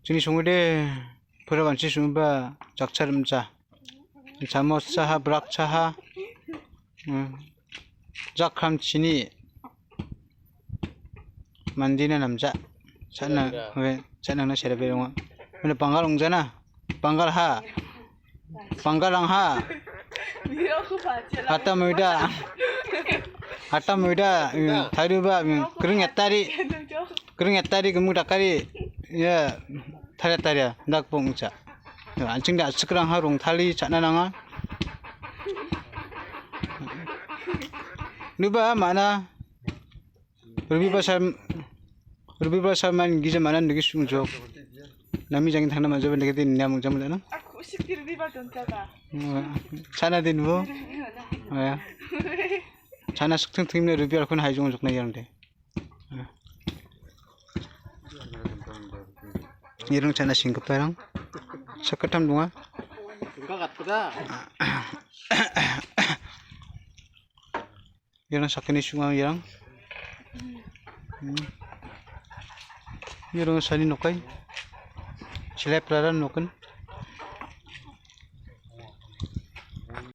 Jini sungde purawanci sumba jakcharimja. Jamos saha brak saha. Jakram chini mandina namja. Sana we sana na sera berong. Mana panggal ungjana. Panggal ha. Panggalang ha. Hatta muda. Hatta muda. Tharuba kering etari kemu dakari. Ya 타렸다랴 낙봉자 안증다 스크랑 하롱 탈리 자나나가 누바 마나 루비바살만 기자 마난 느기 숨죠 남이장인 당나만 저번 되게 된 냐몽 잠을라나 aku sikir riba dontaga 차나 된뭐 야 차나 숙퉁 팀네 루비알 건 하이종을 적나 이런데 이런 차나 싱급하랑 sakkatam dunga Enggak katda. Yang sakini sunga yang yang sani nokai silai pelaran nokan